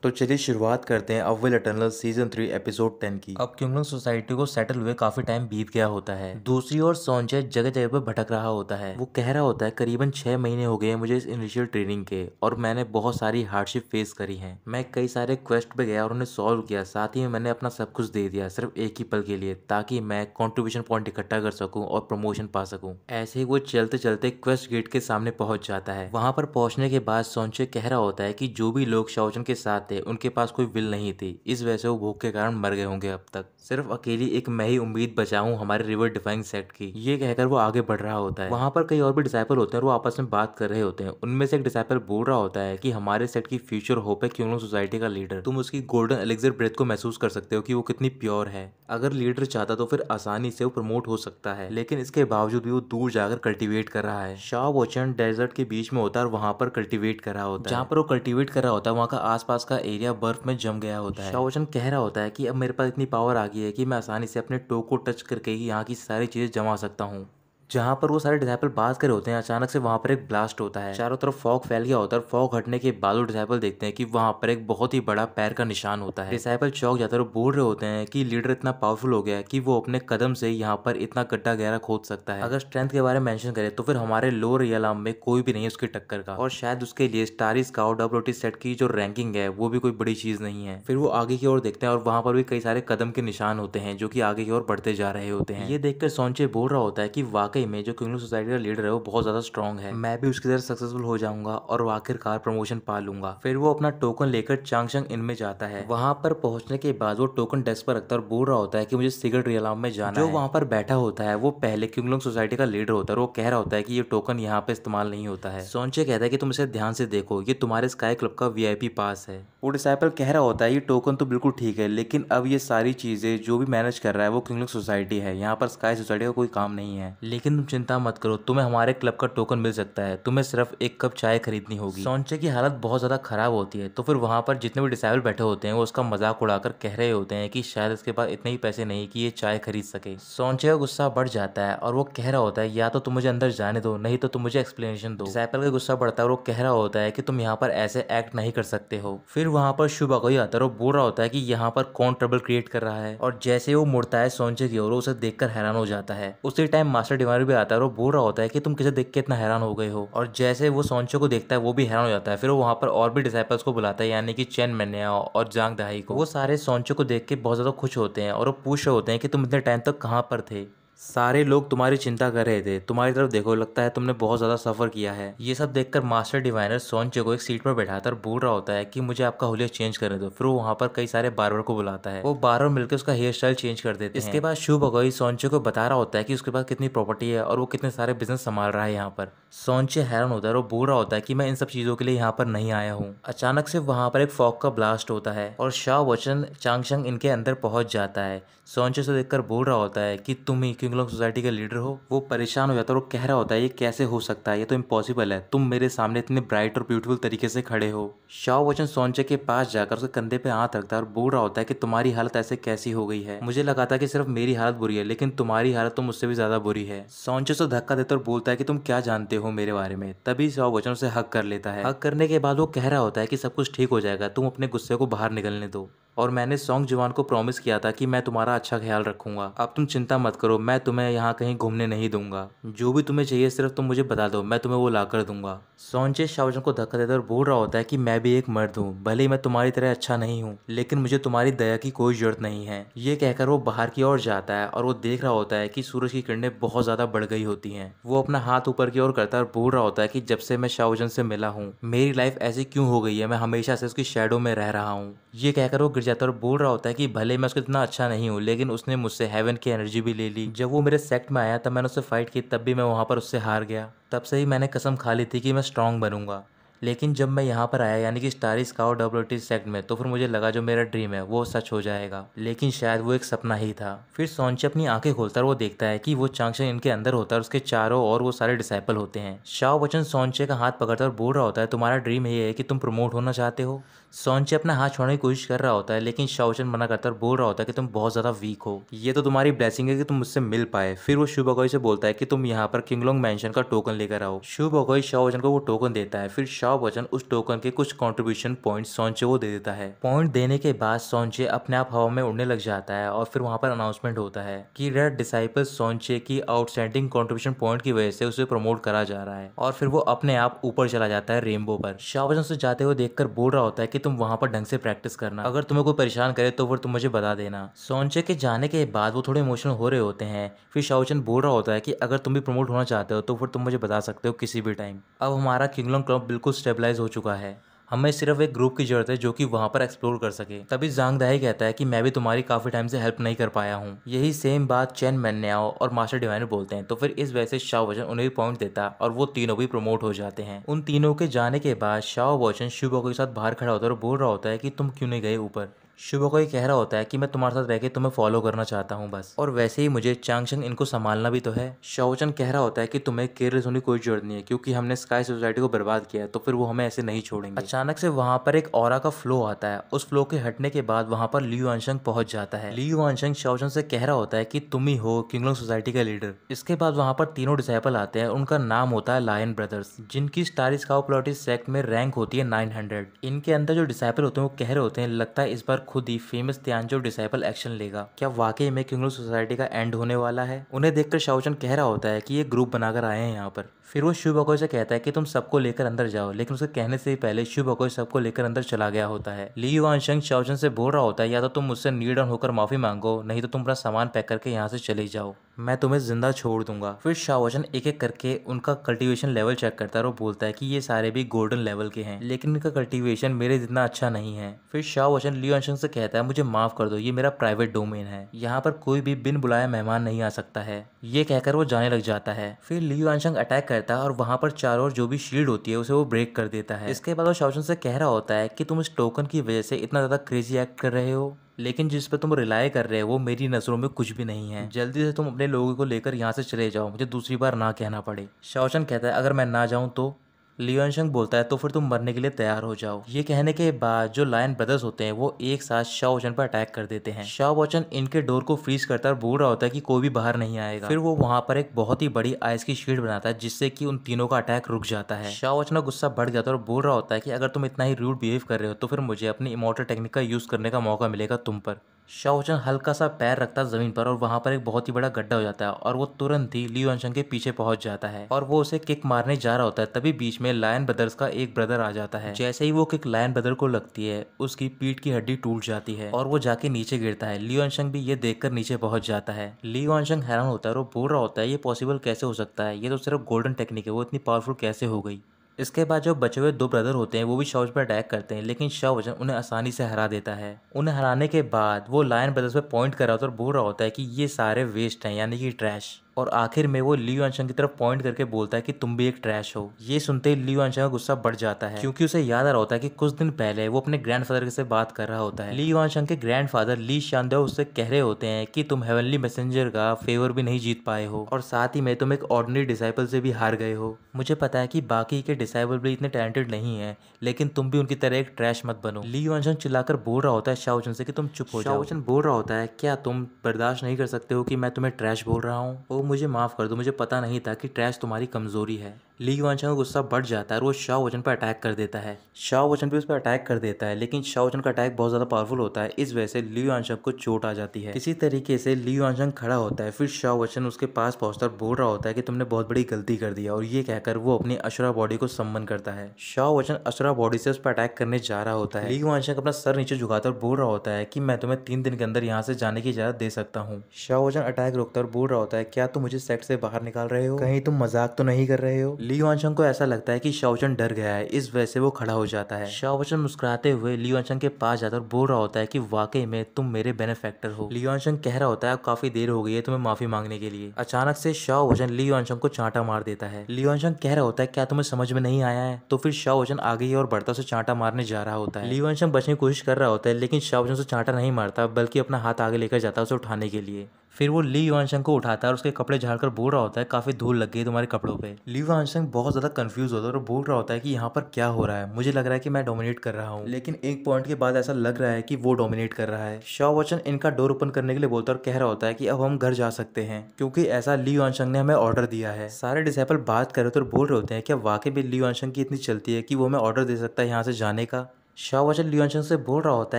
तो चलिए शुरुआत करते हैं अव्वल इटर्नल सीजन 3 एपिसोड 10 की। अब क्युंगलंग सोसाइटी को सेटल हुए काफी टाइम बीत गया होता है। दूसरी ओर सॉन्चे जगह जगह पर भटक रहा होता है। वो कह रहा होता है करीबन 6 महीने हो गए हैं मुझे इस इनिशियल ट्रेनिंग के और मैंने बहुत सारी हार्डशिप फेस करी है। मैं कई सारे क्वेस्ट पे गया और उन्हें सॉल्व किया, साथ ही मैंने अपना सब कुछ दे दिया सिर्फ एक ही पल के लिए, ताकि मैं कॉन्ट्रीब्यूशन पॉइंट इकट्ठा कर सकूं और प्रमोशन पा सकूं। ऐसे ही वो चलते चलते क्वेस्ट गेट के सामने पहुंच जाता है। वहां पर पहुंचने के बाद सॉन्चे कह रहा होता है कि जो भी लोग शाओजन के साथ थे उनके पास कोई विल नहीं थी, इस वजह से वो भूख के कारण मर गए होंगे। अब तक सिर्फ अकेली एक मैं ही उम्मीद बचा हूं हमारे रिवर डिफाइंग सेक्ट की। ये कहकर वो आगे बढ़ रहा होता है। वहां पर कई और भी डिसाइपल होते हैं और वो आपस में बात कर रहे होते हैं। उनमें से एक डिसाइपल बोल रहा होता है कि हमारे सेट की फ्यूचर होप है क्युंगलंग सोसाइटी का लीडर। तुम उसकी गोल्डन एलिक्सर ब्रेथ को महसूस कर सकते हो कि वो कितनी प्योर है। अगर लीडर चाहता तो फिर आसानी से वो प्रमोट हो सकता है, लेकिन इसके बावजूद भी वो दूर जाकर कल्टीवेट कर रहा है। शाओ वोचन डेजर्ट के बीच में होता है और वहां पर कल्टीवेट कर रहा होता है। जहां पर वो कल्टीवेट कर रहा होता है वहां का आसपास का एरिया बर्फ में जम गया होता है। शाओ वोचन कह रहा होता है कि अब मेरे पास इतनी पावर आ गई है कि मैं आसानी से अपने टो को टच करके ही यहाँ की सारी चीजें जमा सकता हूँ। जहां पर वो सारे डिसाइपल बात कर रहे होते हैं, अचानक से वहां पर एक ब्लास्ट होता है। चारों तरफ फॉग फैल गया होता है और फॉग हटने के बाद वो डिसाइपल देखते हैं कि वहां पर एक बहुत ही बड़ा पैर का निशान होता है। डिसाइपल चौंक जाते हैं और बोल रहे होते हैं कि लीडर इतना पावरफुल हो गया है कि वो अपने कदम से यहाँ पर इतना गड्ढा गहरा खोद सकता है। अगर स्ट्रेंथ के बारे में मेंशन करें तो फिर हमारे लोअर रियलाम में कोई भी नहीं है उसकी टक्कर का, और शायद उसके लिए स्टारी स्काउट डब्ल्यूटी सेट की जो रैंकिंग है वो भी कोई बड़ी चीज नहीं है। फिर वो आगे की ओर देखते हैं और वहां पर भी कई सारे कदम के निशान होते हैं जो कि आगे की ओर बढ़ते जा रहे होते हैं। ये देखकर सॉन्चे बोल रहा होता है कि वाकई में जो क्युंगलंग सोसाइटी का लीडर है वो बहुत ज्यादा स्ट्रांग है। मैं भी उसकी तरह सक्सेसफुल हो जाऊंगा और वो आखिरकार प्रमोशन पा लूंगा। फिर वो अपना टोकन लेकर चांगशंग इन में जाता है। वहां पर पहुंचने के बाद वो टोकन डेस्क पर रखता है और बोल रहा होता है कि मुझे सीक्रेट रियलाम में जाना है। जो वहां पर बैठा होता है वो पहले क्युंगलंग सोसाइटी का लीडर होता है और वो कह रहा होता है कि ये टोकन यहाँ पे इस्तेमाल नहीं होता है। सोंचे कहता है कि तुम इसे ध्यान से देखो, ये तुम्हारे स्काई क्लब का वीआईपी पास है। वो डिसाइपल कह रहा होता है ये टोकन तो बिल्कुल ठीक है, लेकिन अब ये सारी चीजें जो भी मैनेज कर रहा है वो क्युंगलंग सोसाइटी है, यहाँ पर स्काई सोसाइटी का कोई काम नहीं है। लेकिन तुम चिंता मत करो, तुम्हें हमारे क्लब का टोकन मिल सकता है, तुम्हें सिर्फ एक कप चाय खरीदनी होगी। सोंचे की हालत बहुत ज्यादा खराब होती है, तो फिर वहां पर जितने भी डिसाइबल बैठे होते हैं वो उसका मजाक उड़ाकर कह रहे होते हैं कि शायद इसके पास इतने ही पैसे नहीं कि ये चाय खरीद सके। सोंचे का गुस्सा बढ़ जाता है और वो कह रहा होता है या तो तुम मुझे अंदर जाने दो, नहीं तो तुम मुझे एक्सप्लेनेशन दो। डिसाइपल का गुस्सा बढ़ता है और वो कह रहा होता है कि तुम यहाँ पर ऐसे एक्ट नहीं कर सकते हो। फिर वहां पर शुभ कोई आता है और बोल रहा होता है कि यहाँ पर कौन ट्रबल क्रिएट कर रहा है, और जैसे वो मुड़ता है सोंचे की ओर उसे देखकर हैरान हो जाता है। उसी टाइम मास्टर डिवाइनर भी आता है और वो बोल रहा होता है कि तुम किसे देख के इतना हैरान हो गए हो, और जैसे वो सोंचे को देखता है वो भी हैरान हो जाता है। फिर वो वहां पर और भी डिसाइपल्स को बुलाता है, यानी कि चेन मेन्या और जांग दहाई को। वो सारे सोंचे को देख के बहुत ज्यादा खुश होते हैं और वो पूछ रहे होते हैं कि तुम इतने टाइम तक कहाँ पर थे, सारे लोग तुम्हारी चिंता कर रहे थे, तुम्हारी तरफ देखो, लगता है तुमने बहुत ज्यादा सफर किया है। ये सब देखकर मास्टर डिवाइनर सोंचे को एक सीट पर बैठाता और बोल रहा होता है कि मुझे आपका हुलिया चेंज करने दो। फिर वो वहां पर कई सारे बार्बर को बुलाता है, वो बार्बर मिलकर उसका हेयर स्टाइल चेंज कर देते हैं। इसके बाद शुभ अगोई सोंचे को बता रहा होता है कि उसके पास कितनी प्रॉपर्टी है और वो कितने सारे बिजनेस संभाल रहा है यहाँ पर। सोंचे हैरान होता है और वो बोल रहा होता है कि मैं इन सब चीजों के लिए यहाँ पर नहीं आया हूँ। अचानक से वहां पर एक फॉग का ब्लास्ट होता है और शाओ वचन चांगशंग इनके अंदर पहुंच जाता है। सोंचे से देखकर बोल रहा होता है कि तुम ही क्युंगलंग सोसाइटी के लीडर हो। वो परेशान हो जाता है और वो कह रहा होता है ये कैसे हो सकता है, ये तो इम्पॉसिबल है, तुम मेरे सामने इतने ब्राइट और ब्यूटीफुल तरीके से खड़े हो। शाओ वचन सोंचे के पास जाकर उसके कंधे पे हाथ रखता है और बोल रहा होता है कि तुम्हारी हालत ऐसे कैसी हो गई है, मुझे लगा था कि सिर्फ मेरी हालत बुरी है, लेकिन तुम्हारी हालत तो मुझसे भी ज्यादा बुरी है। सोंचे से धक्का देता और बोलता है कि तुम क्या जानते हो मेरे बारे में। तभी शाओ वचन उसे हक कर लेता है। हक करने के बाद वो कह रहा होता है कि सब कुछ ठीक हो जाएगा, तुम अपने गुस्से को बाहर निकलने दो, और मैंने सॉन्ग जवान को प्रॉमिस किया था कि मैं तुम्हारा अच्छा ख्याल रखूंगा। अब तुम चिंता मत करो, मैं तुम्हें यहाँ कहीं घूमने नहीं दूंगा, जो भी तुम्हें चाहिए सिर्फ तुम मुझे बता दो, मैं तुम्हें वो ला कर दूंगा। सोंचे शाओजन को धक्का देता और बोल रहा होता है कि मैं भी एक मर्द हूँ, भले ही मैं तुम्हारी तरह अच्छा नहीं हूँ, लेकिन मुझे तुम्हारी दया की कोई जरूरत नहीं है। ये कहकर वो बाहर की ओर जाता है और वो देख रहा होता है कि सूरज की किरणें बहुत ज्यादा बढ़ गई होती हैं। वो अपना हाथ ऊपर की ओर करता है और बोल रहा होता है कि जब से मैं शाओजन से मिला हूँ मेरी लाइफ ऐसी क्यों हो गई है, मैं हमेशा से उसकी शैडो में रह रहा हूँ। ये कहकर वो गिर जाता है और बोल रहा होता है कि भले मैं उसको इतना अच्छा नहीं हूँ, लेकिन उसने मुझसे हेवन की एनर्जी भी ले ली। जब वो मेरे सेक्ट में आया तब मैंने उससे फाइट की, तब भी मैं वहां पर उससे हार गया। तब से ही मैंने कसम खा ली थी कि मैं स्ट्रांग बनूंगा, लेकिन जब मैं यहाँ पर आया यानी कि स्टारी स्काउट डब्ल्यूटी सेक्ट में, तो फिर मुझे लगा जो मेरा ड्रीम है वो सच हो जाएगा, लेकिन शायद वो एक सपना ही था। फिर सोंचे अपनी आंखें खोलता है और वो देखता है कि वो चांगशंग इनके अंदर होता है और उसके चारों और वो सारे डिसाइपल होते हैं। शाओ वचन सोंचे का हाथ पकड़ता है और बोल रहा होता है तुम्हारा ड्रीम ये है कि तुम प्रमोट होना चाहते हो, सोनचे अपना हाथ छोड़ने की कोशिश कर रहा होता है, लेकिन शाओचन मना करता है और बोल रहा होता है कि तुम बहुत ज्यादा वीक हो, ये तो तुम्हारी ब्लेसिंग है कि तुम मुझसे मिल पाए। फिर वो शू बकोई से बोलता है कि तुम यहाँ पर किंगलोंग मैंशन का टोकन लेकर आओ। शू बकोई शाओचन को वो टोकन देता है। फिर शाओचन उस टोकन के कुछ कॉन्ट्रीब्यूशन पॉइंट सोनचे को दे देता है। पॉइंट देने के बाद सोनचे अपने आप हवा में उड़ने लग जाता है और फिर वहां पर अनाउंसमेंट होता है कि रेड डिसाइपल सोनचे की आउटस्टैंडिंग कॉन्ट्रीब्यूशन पॉइंट की वजह से उसे प्रमोट करा जा रहा है और फिर वो अपने आप ऊपर चला जाता है रेनबो पर। शाओचन से जाते हुए देखकर बोल रहा होता है कि तुम वहां पर ढंग से प्रैक्टिस करना, अगर तुम्हें कोई परेशान करे तो फिर तुम मुझे बता देना। सोनचे के जाने के बाद वो थोड़े इमोशनल हो रहे होते हैं। फिर शाओचन बोल रहा होता है कि अगर तुम भी प्रमोट होना चाहते हो तो फिर तुम मुझे बता सकते हो किसी भी टाइम। अब हमारा किंगलोंग क्लब बिल्कुल स्टेबलाइज हो चुका है, हमें सिर्फ एक ग्रुप की जरूरत है जो कि वहां पर एक्सप्लोर कर सके। तभी जांग दाई कहता है कि मैं भी तुम्हारी काफी टाइम से हेल्प नहीं कर पाया हूँ। यही सेम बात चेन मैन्याओ और मास्टर डिवाइन बोलते हैं। तो फिर इस वजह से शाओचन उन्हें भी पॉइंट देता और वो तीनों भी प्रमोट हो जाते हैं। उन तीनों के जाने के बाद शाओचन शुबो के साथ बाहर खड़ा होता है और बोल रहा होता है कि तुम क्यों नहीं गए ऊपर। शुभ को ये कह रहा होता है कि मैं तुम्हारे साथ रह के तुम्हें फॉलो करना चाहता हूँ बस, और वैसे ही मुझे चांगशंग इनको संभालना भी तो है। शाओचन कह रहा होता है कि तुम्हें केयरलेस होने की कोई जरूरत नहीं है, क्योंकि हमने स्काई सोसाइटी को बर्बाद किया है तो फिर वो हमें ऐसे नहीं छोड़ेंगे। अचानक से वहां पर एक ऑरा का फ्लो आता है। उस फ्लो के हटने के बाद वहां पर लियू आंशंग पहुंच जाता है। लियू आंशंग शाओचन से कह रहा होता है कि तुम ही हो किंगलोंग सोसाइटी का लीडर। इसके बाद वहां पर तीनों डिसाइपल आते हैं। उनका नाम होता है लायन ब्रदर्स, जिनकी स्टार स्काउट प्लॉटिस सेक्ट में रैंक होती है 900। इनके अंदर जो डिसाइपल होते हैं वो कह रहे होते हैं लगता है इस बार खुद ही फेमस जो डिसाइपल एक्शन लेगा। क्या वाकई में किंगलोंग सोसाइटी का एंड होने वाला है? उन्हें देखकर शाओचन कह रहा होता है कि ये ग्रुप बनाकर आए हैं यहाँ पर। फिर वो शू बकोई से कहता है कि तुम सबको लेकर अंदर जाओ, लेकिन उसके कहने से ही पहले शू बकोई सबको लेकर अंदर चला गया होता है। ली युआनशंग शाओचन से बोल रहा होता है या तो तुम मुझसे नील डाउन होकर माफी मांगो, नहीं तो तुम अपना सामान पैक करके यहाँ से चले जाओ, मैं तुम्हें जिंदा छोड़ दूंगा। फिर शाओचन एक एक करके उनका कल्टीवेशन लेवल चेक करता है और बोलता है कि ये सारे भी गोल्डन लेवल के हैं, लेकिन इनका कल्टीवेशन मेरे जितना अच्छा नहीं है। फिर शाओचन ली युआनशंग से कहता है मुझे माफ कर दो, ये मेरा प्राइवेट डोमेन है, यहाँ पर कोई भी बिन बुलाया मेहमान नहीं आ सकता है। ये कहकर वो जाने लग जाता है। फिर ली युआनशंग अटैक करता है और वहां पर चारों ओर जो भी शील्ड होती है उसे वो ब्रेक कर देता है। इसके बाद वो शाओचन से कह रहा होता है कि तुम इस टोकन की वजह से इतना ज्यादा क्रेजी एक्ट कर रहे हो, लेकिन जिस पर तुम रिलाय कर रहे हो वो मेरी नजरों में कुछ भी नहीं है। जल्दी से तुम अपने लोगों को लेकर यहाँ से चले जाओ, मुझे दूसरी बार ना कहना पड़े। शाओचन कहता है अगर मैं ना जाऊं तो? लियोनशंग बोलता है तो फिर तुम मरने के लिए तैयार हो जाओ। ये कहने के बाद जो लायन ब्रदर्स होते हैं वो एक साथ शाओचन पर अटैक कर देते हैं। शाओचन इनके डोर को फ्रीज करता है और बोल रहा होता है कि कोई भी बाहर नहीं आएगा। फिर वो वहां पर एक बहुत ही बड़ी आइस की शीट बनाता है जिससे कि उन तीनों का अटैक रुक जाता है। शाओचन का गुस्सा बढ़ जाता है और बोल रहा होता है कि अगर तुम इतना ही रूड बिहेव कर रहे हो तो फिर मुझे अपनी इमोर्टल टेक्निक का यूज करने का मौका मिलेगा तुम पर। शाओचन हल्का सा पैर रखता है जमीन पर और वहां पर एक बहुत ही बड़ा गड्ढा हो जाता है और वो तुरंत ही ली युआनशंग के पीछे पहुंच जाता है और वो उसे किक मारने जा रहा होता है। तभी बीच में लायन ब्रदर्स का एक ब्रदर आ जाता है। जैसे ही वो किक लायन ब्रदर को लगती है उसकी पीठ की हड्डी टूट जाती है और वो जाके नीचे गिरता है। ली युआनशंग भी ये देखकर नीचे पहुंच जाता है। ली युआनशंग हैरान होता है और वो बोल रहा होता है ये पॉसिबल कैसे हो सकता है, ये तो सिर्फ गोल्डन टेक्निक है, वो इतनी पावरफुल कैसे हो गई। इसके बाद जो बचे हुए दो ब्रदर होते हैं वो भी शाओचन पर अटैक करते हैं, लेकिन शाओचन उन्हें आसानी से हरा देता है। उन्हें हराने के बाद वो लायन ब्रदर्स पे पॉइंट कर रहा होता है और बोल रहा होता है कि ये सारे वेस्ट हैं, यानी कि ट्रैश। और आखिर में वो ली युआनशंग की तरफ पॉइंट करके बोलता है कि तुम भी एक ट्रैश हो। ये सुनते ही ली युआनशंग का गुस्सा बढ़ जाता है, क्योंकि उसे याद आ रहा होता है कि कुछ दिन पहले वो अपने ग्रैंडफादर से बात कर रहा होता है। ली युआनशंग के ग्रैंडफादर ली शानदेओ उससे कह रहे होते हैं कि तुम हेवनली मैसेंजर का फेवर भी नहीं जीत पाए हो और साथ ही में तुम एक ऑर्डिनरी डिसाइपल से भी हार गए हो। मुझे पता है कि बाकी के डिसाइपल भी इतने टैलेंटेड नहीं है, लेकिन तुम भी उनकी तरह एक ट्रैश मत बनो। ली युआनशंग चिल्लाकर बोल रहा होता है शाओचन से कि तुम चुप हो जाओ। शाओचन बोल रहा होता है क्या तुम बर्दाश्त नहीं कर सकते हो कि मैं तुम्हें ट्रैश बोल रहा हूँ? ओ मुझे माफ कर दो, मुझे पता नहीं था कि ट्रैश तुम्हारी कमजोरी है। ली युआनशंग का गुस्सा बढ़ जाता है और वो शाओचन पर अटैक कर देता है। शाओचन भी उस पर अटैक कर देता है, लेकिन शाओचन का अटैक बहुत ज्यादा पावरफुल होता है, इस वजह से ली युआनशंग को चोट आ जाती है। इसी तरीके से ली युआनशंग खड़ा होता है। फिर शाओचन उसके पास पहुंचकर बोल रहा होता है कि तुमने बहुत बड़ी गलती कर दी, और ये कहकर वो अपनी अशुरा बॉडी को सम्मन करता है। शाओचन अशुरा बॉडी से उस पर अटैक करने जा रहा होता है। ली युआनशंग अपना सर नीचे झुकाकर बोल रहा होता है कि मैं तुम्हें 3 दिन के अंदर यहाँ से जाने की इजाजत दे सकता हूँ। शाओचन अटैक रोकता और बोल रहा होता है क्या तुम मुझे सेट से बाहर निकाल रहे हो? कहीं तुम मजाक तो नहीं कर रहे हो? ली युआनशंग को ऐसा लगता है कि शाओचन डर गया है, इस वजह से वो खड़ा हो जाता है। शाओचन मुस्कुराते हुए ली युआनशंग के पास जाता और बोल रहा होता है कि वाकई में तुम मेरे बेनिफैक्टर हो। ली युआनशंग कह रहा होता है अब काफी देर हो गई है तुम्हें माफी मांगने के लिए। अचानक से शाओचन ली युआनशंग को चांटा मार देता है। ली युआनशंग कह रहा होता है क्या तुम्हें समझ में नहीं आया है? तो फिर शाओचन आगे ही और बढ़ता उसे चांटा मारने जा रहा होता है। ली युआनशंग बचने की कोशिश कर रहा होता है, लेकिन शाओचन उसे चांटा नहीं मारता बल्कि अपना हाथ आगे लेकर जाता है उसे उठाने के लिए। फिर वो ली युआनशंग को उठाता है और उसके कपड़े झाड़कर बोल रहा होता है काफी धूल लग गई तुम्हारे कपड़ों पे। ली युआनशंग बहुत ज्यादा कंफ्यूज होता है और बोल रहा होता है कि यहाँ पर क्या हो रहा है, मुझे लग रहा है कि मैं डोमिनेट कर रहा हूँ, लेकिन एक पॉइंट के बाद ऐसा लग रहा है कि वो डोमिनेट कर रहा है। शाओ वचन इनका डोर ओपन करने के लिए बोलता है और कह रहा होता है कि अब हम घर जा सकते हैं क्योंकि ऐसा ली युआनशंग ने हमें ऑर्डर दिया है। सारे डिसाइपल बात कर रहे थे और बोल रहे होते हैं कि वाकई भी ली युआनशंग की इतनी चलती है कि वो हमें ऑर्डर दे सकता है यहाँ से जाने का। शाओ वचन ली युआनशंग से बोल रहा होता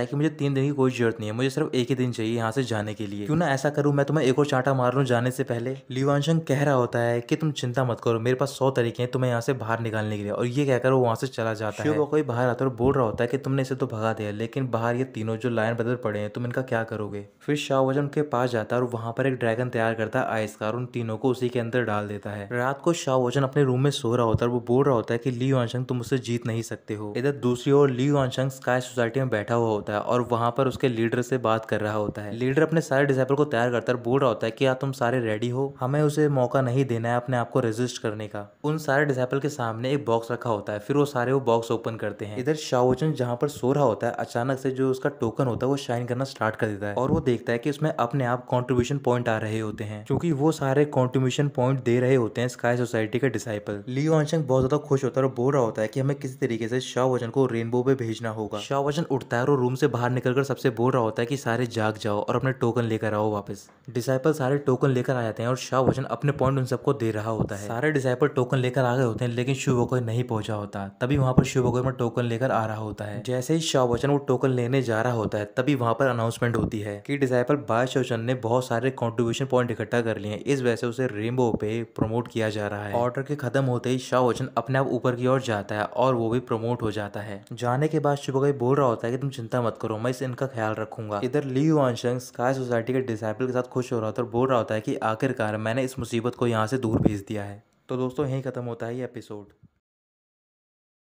है कि मुझे 3 दिन की कोई जरूरत नहीं है, मुझे सिर्फ एक ही दिन चाहिए यहाँ से जाने के लिए। क्यों ना ऐसा करूँ, मैं तुम्हें एक और चांटा मार लूँ जाने से पहले। ली युआनशंग कह रहा होता है कि तुम चिंता मत करो, मेरे पास 100 तरीके हैं तुम्हें यहाँ से बाहर निकालने के लिए, और ये कहकर वो वहाँ से चला जाता है। कोई बाहर आता है और बोल रहा होता है कि तुमने इसे तो भगा दिया, लेकिन बाहर ये तीनों जो लायन ब्रदर पड़े हैं तुम इनका क्या करोगे। फिर शाओ वचन के पास जाता है और वहाँ पर एक ड्रैगन तैयार करता है आइस का और उन तीनों को उसी के अंदर डाल देता है। रात को शाओ वचन अपने रूम में सो रहा होता है और वो बोल रहा होता है कि ली युआनशंग तुम मुझसे जीत नहीं सकते हो। इधर दूसरी ओर ली युआनशंग स्काई सोसाइटी में बैठा हुआ होता है और वहां पर उसके लीडर से बात कर रहा होता है। लीडर अपने सारे डिसाइपल को तैयार करता है और बोल रहा होता है कि क्या तुम सारे रेडी हो, हमें उसे मौका नहीं देना है अपने आप को रेजिस्ट करने का। उन सारे डिसाइपल के सामने एक बॉक्स रखा होता है, फिर वो सारे वो बॉक्स ओपन करते हैं। इधर शाओ वचन जहाँ पर सो रहा होता है अचानक से जो उसका टोकन होता है वो शाइन करना स्टार्ट कर देता है और वो देखता है कि उसमें अपने आप कॉन्ट्रीब्यूशन पॉइंट आ रहे होते हैं क्योंकि वो सारे कॉन्ट्रीब्यूशन पॉइंट दे रहे होते हैं स्काई सोसाइटी के डिसाइपल। ली युआनशंग बहुत ज्यादा खुश होता है और बोल रहा होता है कि हमें किसी तरीके से शाओ वचन को रेनबो पे भेजना होगा। शाओ वचन उठता है और रूम से बाहर निकलकर सबसे बोल रहा होता है कि सारे जाग जाओ और अपने टोकन लेकर आओ वापस। डिसाइपल सारे टोकन लेकर आ जाते हैं और शाओ वचन अपने पॉइंट उन सबको दे रहा होता है। सारे डिसाइपल टोकन लेकर आ गए होते हैं लेकिन शिवोकोई नहीं पहुंचा होता, तभी वहां पर शिवोकोई में टोकन लेकर आ रहा होता है। जैसे ही शाओ वचन वो टोकन लेने जा रहा होता है तभी वहां पर अनाउंसमेंट होती है कि डिसाइपल बाय शोचन ने बहुत सारे कॉन्ट्रीब्यूशन पॉइंट इकट्ठा कर लिए हैं, इस वजह से उसे रेनबो पे प्रमोट किया जा रहा है। ऑर्डर के खत्म होते ही शाओ वचन अपने आप ऊपर की ओर जाता है और वो भी प्रमोट हो जाता है। जाने के बाद शिवोकोई बोल रहा होता है कि तुम चिंता मत करो, मैं इस इनका ख्याल रखूंगा। इधर ली युआनशंग स्काई सोसाइटी के डिसाइपल के साथ खुश हो रहा था और बोल रहा होता है कि आखिरकार मैंने इस मुसीबत को यहाँ से दूर भेज दिया है। तो दोस्तों यहीं खत्म होता है ये एपिसोड।